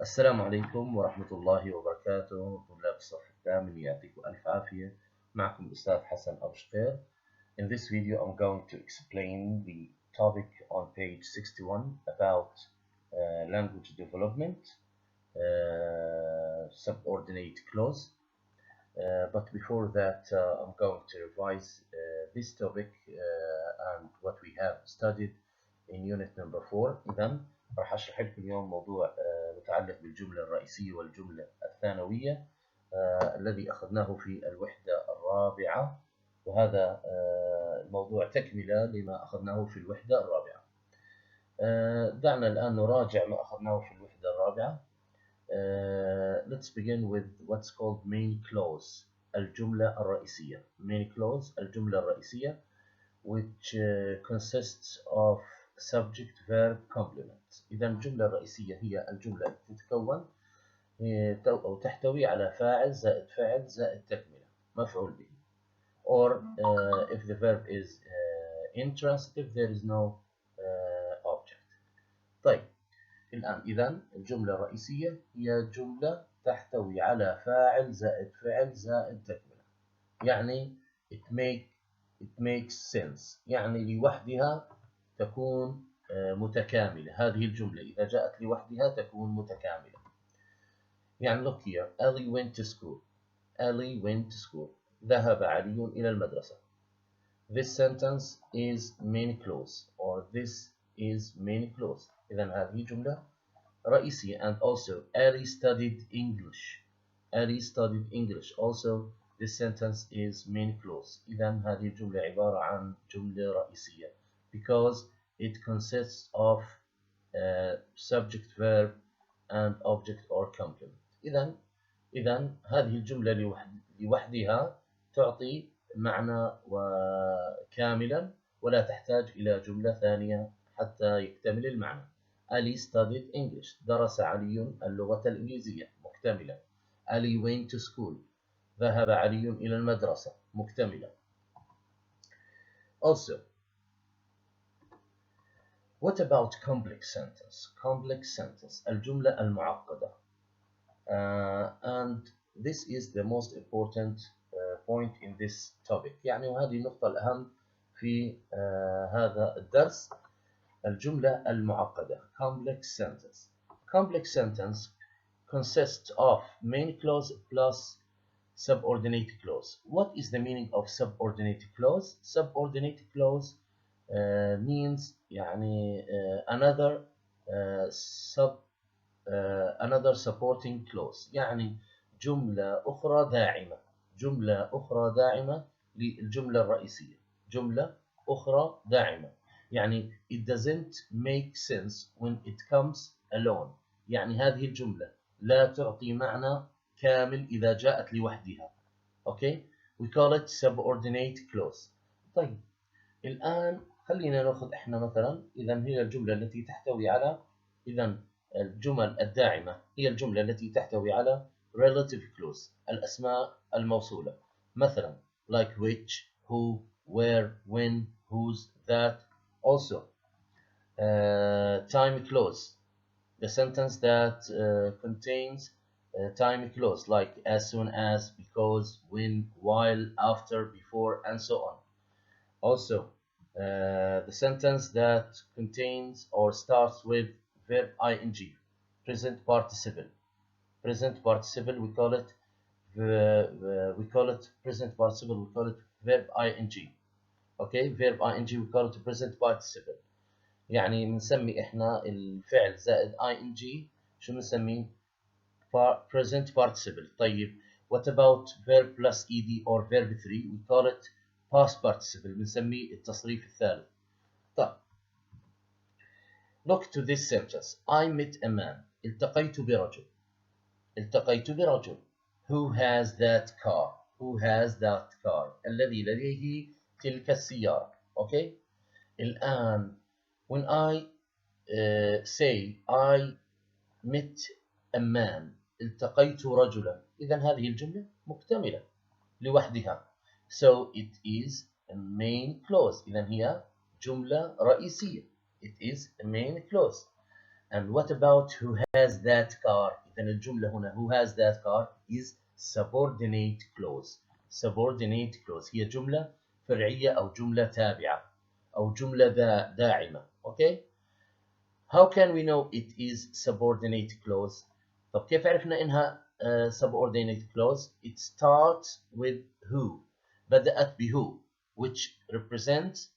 السلام عليكم ورحمة الله وبركاته. طلاب الصف الثامن يعطيكم ألف عافية. معكم الأستاذ حسن أبو شقير. In this video I'm going to explain the topic on page 61 about language development, subordinate clause. But before that I'm going to revise this topic and what we have studied in unit number 4. إذا راح أشرح لكم اليوم موضوع متعلق بالجملة الرئيسية والجملة الثانوية الذي أخذناه في الوحدة الرابعة، وهذا الموضوع تكملة لما أخذناه في الوحدة الرابعة. دعنا الآن نراجع ما أخذناه في الوحدة الرابعة. Let's begin with what's called main clause، الجملة الرئيسية. main clause الجملة الرئيسية which consists of subject verb complement. إذا الجملة الرئيسية هي الجملة التي تتكون أو تحتوي على فاعل زائد فعل زائد تكملة مفعول به. Or if the verb is intransitive there is no object. طيب الآن إذا الجملة الرئيسية هي جملة تحتوي على فاعل زائد فعل زائد تكملة. يعني it makes sense، يعني لوحدها تكون متكاملة. هذه الجملة إذا جاءت لوحدها تكون متكاملة. يعني look here، Ali went to school. Ali went to school. ذهب علي إلى المدرسة. This sentence is main clause or this is main clause. إذا هذه جملة رئيسية. And also Ali studied English. Ali studied English. Also this sentence is main clause. إذا هذه الجملة عبارة عن جملة رئيسية because it consists of subject, verb and object or complement. إذا هذه الجملة لوحدها تعطي معنى وكاملا ولا تحتاج إلى جملة ثانية حتى يكتمل المعنى. Ali studied English. درس علي اللغة الإنجليزية مكتملة. Ali went to school. ذهب علي إلى المدرسة مكتملة. Also, what about complex sentence? Complex sentence الجملة المعقدة. And this is the most important point in this topic. يعني وهذه النقطة الأهم في هذا الدرس. الجملة المعقدة complex sentence. Complex sentence consists of main clause plus subordinate clause. What is the meaning of subordinate clause? Subordinate clause means يعني another supporting clause، يعني جملة أخرى داعمة. جملة أخرى داعمة للجملة الرئيسية. جملة أخرى داعمة يعني it doesn't make sense when it comes alone. يعني هذه الجملة لا تعطي معنى كامل إذا جاءت لوحدها. Okay? We call it subordinate clause. طيب الآن خلينا نأخذ إحنا مثلا. إذا هي الجملة التي تحتوي على الجمل الداعمة هي الجملة التي تحتوي على relative clause الأسماء الموصولة. مثلا like which, who, where, when, whose, that. Also time clause, the sentence that contains time clause like as soon as, because, when, while, after, before, and so on. Also the sentence that contains or starts with verb ing, present participle. Present participle we call it present participle, we call it verb ing. Okay, verb ing we call it present participle. يعني بنسمي احنا الفعل زائد ing شو بنسميه؟ present participle. طيب what about verb plus ed or verb 3? we call it past participle. بنسميه التصريف الثالث. طيب look to this sentence. I met a man. التقيت برجل. التقيت برجل. Who has that car? Who has that car? الذي لديه تلك السيارة. Okay. الآن when I say I met a man التقيت رجلا، إذا هذه الجملة مكتملة لوحدها. So it is a main clause. إذا هي جملة رئيسية. It is a main clause. And what about who has that car؟ إذا الجملة هنا who has that car is subordinate clause. subordinate clause هي جملة فرعية أو جملة تابعة أو جملة داعمة. Okay? How can we know it is subordinate clause؟ طب كيف عرفنا إنها subordinate clause؟ It starts with who. بدأت بwho which represents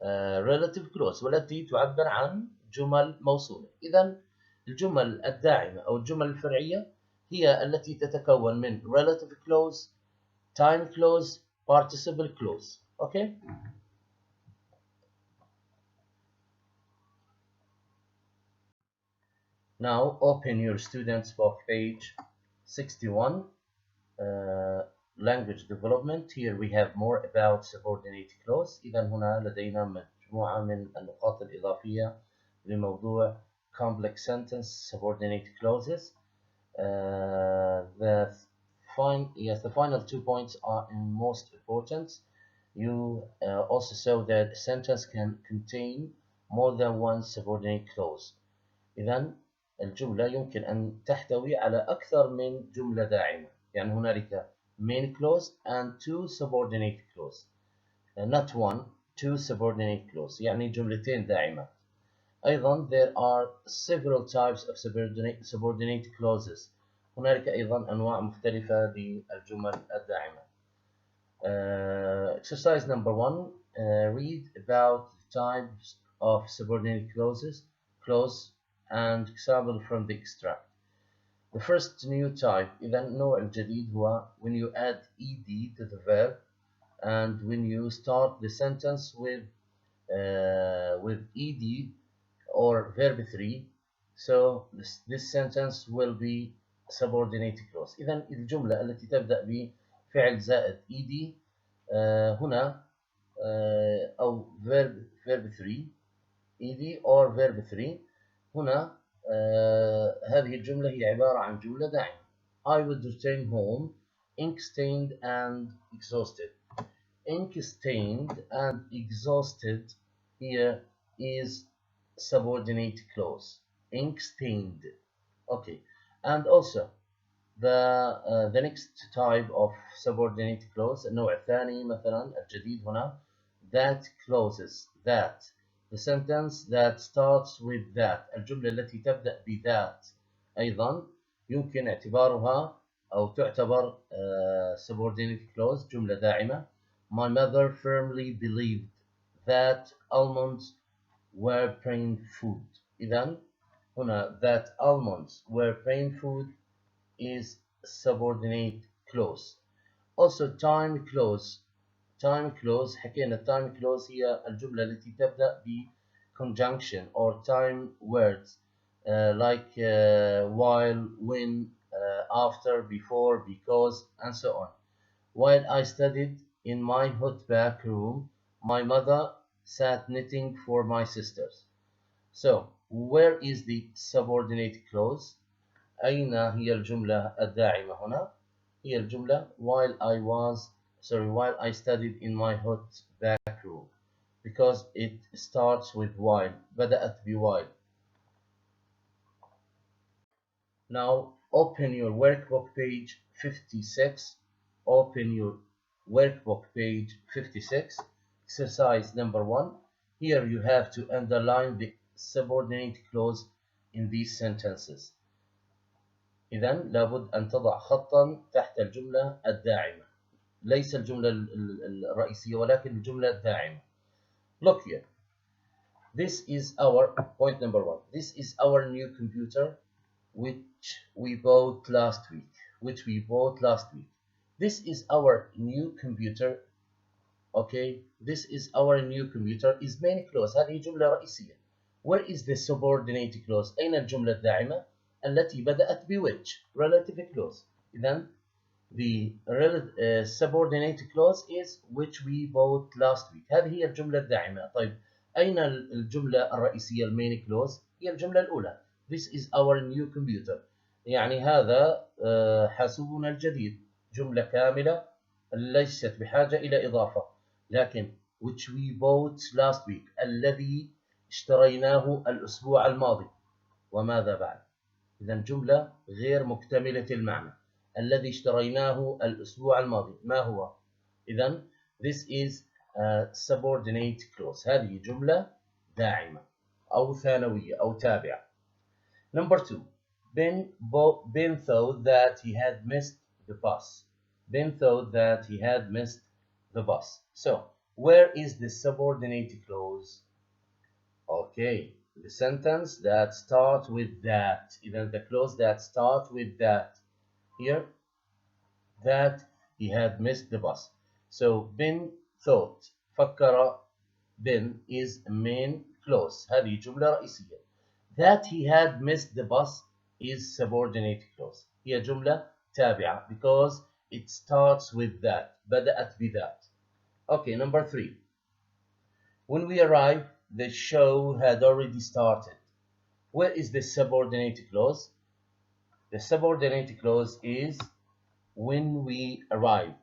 relative clause والتي تعبر عن جمل موصولة. إذا الجمل الداعمة أو الجمل الفرعية هي التي تتكون من relative clause, time clause, participle clause. Okay? Now open your students book page 61, language development. Here we have more about subordinate clause. إذا هنا لدينا مجموعة من النقاط الإضافية لموضوع complex sentence subordinate clauses. The final 2 points are most important. You also saw that a sentence can contain more than one subordinate clause. إذا الجملة يمكن أن تحتوي على أكثر من جملة داعمة. يعني هنالك main clause and 2 subordinate clause. Not one, 2 subordinate clause. يعني جملتين داعمات. أيضا there are several types of subordinate clauses. هنالك أيضا أنواع مختلفة للجمل الداعمة. Exercise number 1. Read about the types of subordinate clause and example from the extract. The first new type. إذا النوع الجديد هو when you add ed to the verb and when you start the sentence with ed or verb 3, so this sentence will be subordinate clause. إذا الجملة التي تبدأ بفعل زائد ed هنا أو verb 3 ed or verb 3 هنا هذه الجملة هي عبارة عن جملة داعمة. I would return home ink stained and exhausted. Ink stained and exhausted here is subordinate clause. Ink stained. Okay. And also the next type of subordinate clause النوع الثاني مثلا الجديد هنا that clauses that. The sentence that starts with that. الجملة التي تبدأ بذات أيضا يمكن اعتبارها أو تعتبر subordinate clause جملة داعمة. My mother firmly believed that almonds were brain food. إذن هنا that almonds were brain food is subordinate clause. Also time clause. Time clause حكينا time clause هي الجملة التي تبدأ ب conjunction or time words like while, when, after, before, because, and so on. While I studied in my hot back room, my mother sat knitting for my sisters. So, where is the subordinate clause? أين هي الجملة الداعمة هنا؟ هي الجملة while I studied in my hot back room, because it starts with while. بدأت بwhile. Now open your workbook page 56. Open your workbook page 56. Exercise number 1. Here you have to underline the subordinate clause in these sentences. إذا لابد أن تضع خطا تحت الجملة الداعمة. ليس الجملة الرئيسية ولكن الجملة الداعمة. Look here. This is our point number 1. This is our new computer which we bought last week. This is our new computer. Okay, this is our new computer is main clause. هذه جملة رئيسية. Where is the subordinate clause? أين الجملة الداعمة التي بدأت which? Relative clause. إذن the subordinate clause is which we bought last week. هذه هي الجملة الداعمة. طيب أين الجملة الرئيسية المين clause؟ هي الجملة الأولى. This is our new computer. يعني هذا حاسوبنا الجديد. جملة كاملة ليست بحاجة إلى إضافة. لكن which we bought last week الذي اشتريناه الأسبوع الماضي. وماذا بعد. إذا جملة غير مكتملة المعنى. الذي اشتريناه الأسبوع الماضي ما هو؟ إذا this is a subordinate clause. هذه جملة داعمة أو ثانوية أو تابعة. Number 2. Ben thought that he had missed the bus. Ben thought that he had missed the bus. So, where is the subordinate clause? Okay, the sentence that starts with that. Even the clause that starts with that. Here, that he had missed the bus. So, Ben thought. فكر. Ben is main clause. هذه جملة رئيسية. That he had missed the bus is subordinate clause. هي جملة تابعة because it starts with that. بدأت بذات. Okay, number 3. When we arrived, the show had already started. Where is the subordinate clause? The subordinate clause is when we arrived.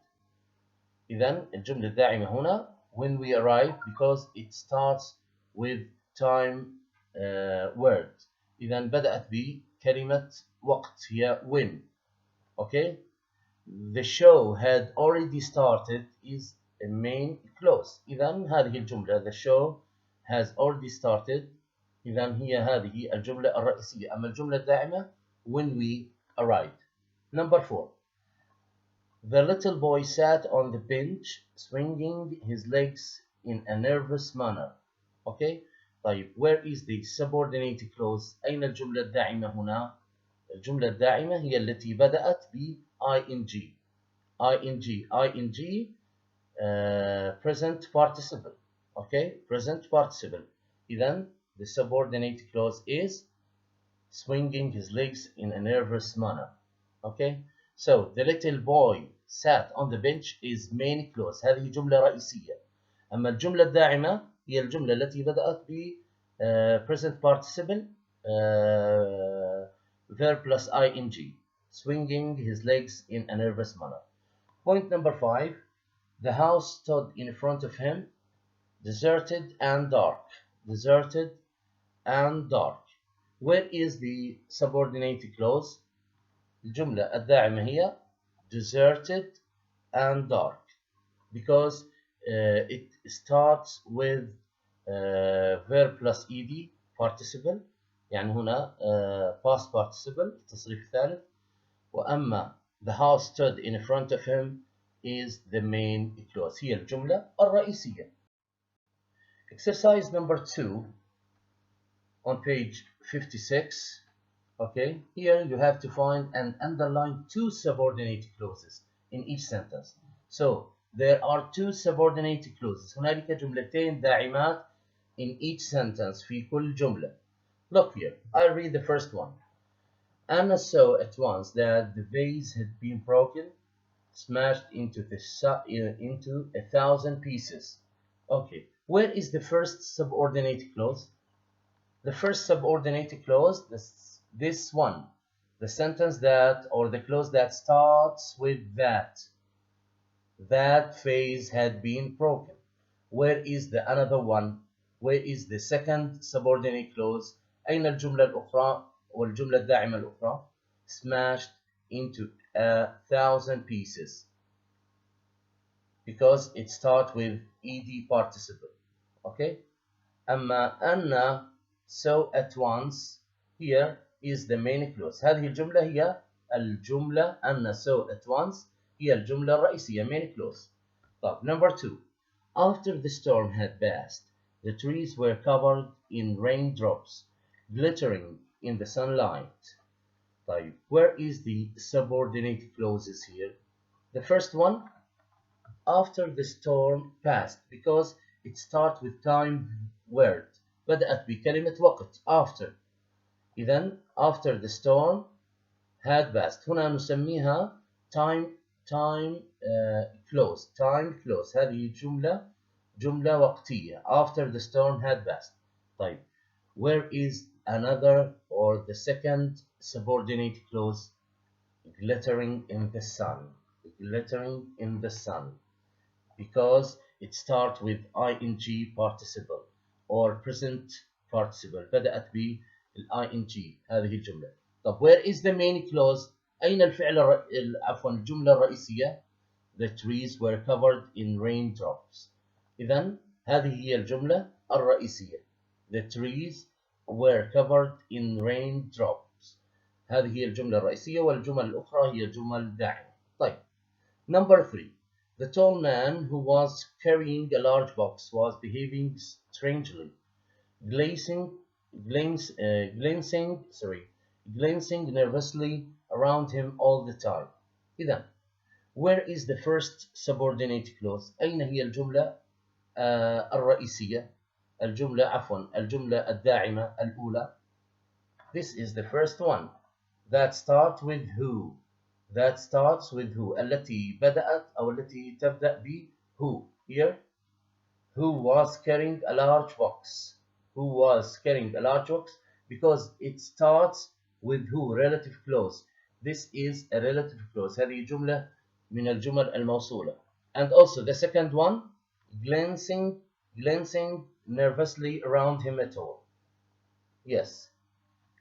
إذن الجملة الداعمة هنا when we arrived because it starts with time word. إذن بدأت بكلمة وقت هي when. Okay? The show had already started is a main clause. إذن هذه الجملة the show has already started. إذن هي هذه الجملة الرئيسية. أما الجملة الداعمة when we arrived. Number 4. The little boy sat on the bench, swinging his legs in a nervous manner. Okay? طيب, where is the subordinate clause? أين الجملة الداعمة هنا؟ الجملة الداعمة هي التي بدأت ب ing. ing present participle. Okay? Present participle. إذن the subordinate clause is swinging his legs in a nervous manner. Okay? So, the little boy sat on the bench is main clause. هذه جملة رئيسية. أما الجملة الداعمة هي الجملة التي بدأت ب present participle verb plus ing. Swinging his legs in a nervous manner. Point number 5. The house stood in front of him, deserted and dark. Deserted and dark. Where is the subordinate clause? الجملة الداعمة هي deserted and dark because it starts with verb plus ed participle. يعني هنا past participle التصريف الثالث. وأما the house stood in front of him is the main clause. هي الجملة الرئيسية. Exercise number 2 on page 56. Okay, here you have to find and underline 2 subordinate clauses in each sentence. So there are 2 subordinate clauses. هنالك جملتين داعمات in each sentence في كل جملة. Look here, I'll read the first one. Anna saw at once that the vase had been broken, smashed into 1,000 pieces. Okay, where is the first subordinate clause? The first subordinate clause, this one, the sentence that or the clause that starts with that vase had been broken. Where is the another one? Where is the second subordinate clause? أين الجملة الأخرى والجملة الداعمة الأخرى? Smashed into 1,000 pieces because it starts with ed participle. Okay? أما أن saw at once here is the main clause. هذه الجملة هي الجملة أن saw at once هي الجملة الرئيسية main clause. طب number 2. After the storm had passed, the trees were covered in raindrops, glittering in the sunlight. طيب, where is the subordinate clauses here? The first one, after the storm passed, because it starts with time word. بدأت بكلمة وقت after. إذن after the storm had passed. هنا نسميها time clause. Time clause. هذه جملة وقتية. After the storm had passed. طيب, where is another or the second subordinate clause? Glittering in the sun. Glittering in the sun. Because it starts with ing participle or present participle. بدأت ing هذه الجملة. طب where is the main clause؟ أين الفعل عفوا الجملة الرئيسية؟ The trees were covered in raindrops. إذا هذه هي الجملة الرئيسية. The trees were covered in raindrops. هذه هي الجملة الرئيسية، والجمل الأخرى هي جمل داعمة. طيب. Number 3. The tall man who was carrying a large box was behaving strangely, glancing nervously around him all the time. إذا where is the first subordinate clause؟ أين هي الجملة الرئيسية؟ الجملة الداعمة الأولى. This is the first one that starts with who. التي بدأت أو التي تبدأ ب who. Here, who was carrying a large box. Because it starts with who, relative clause. This is a relative clause. هذه جملة من الجمل الموصولة. And also the second one, glancing nervously around him at all. Yes.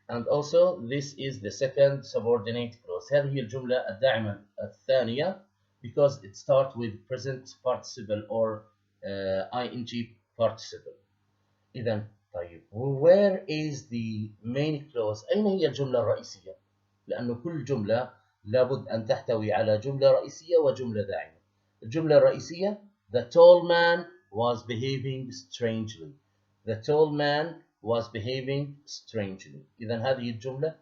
And also this is the second subordinate clause. هذه الجملة الداعمة الثانية because it starts with present participle or ing participle. إذا طيب where is the main clause؟ أين هي الجملة الرئيسية؟ لأنه كل جملة لابد أن تحتوي على جملة رئيسية وجملة داعمة. الجملة الرئيسية The tall man was behaving strangely. إذا هذه الجملة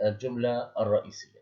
الجملة الرئيسية.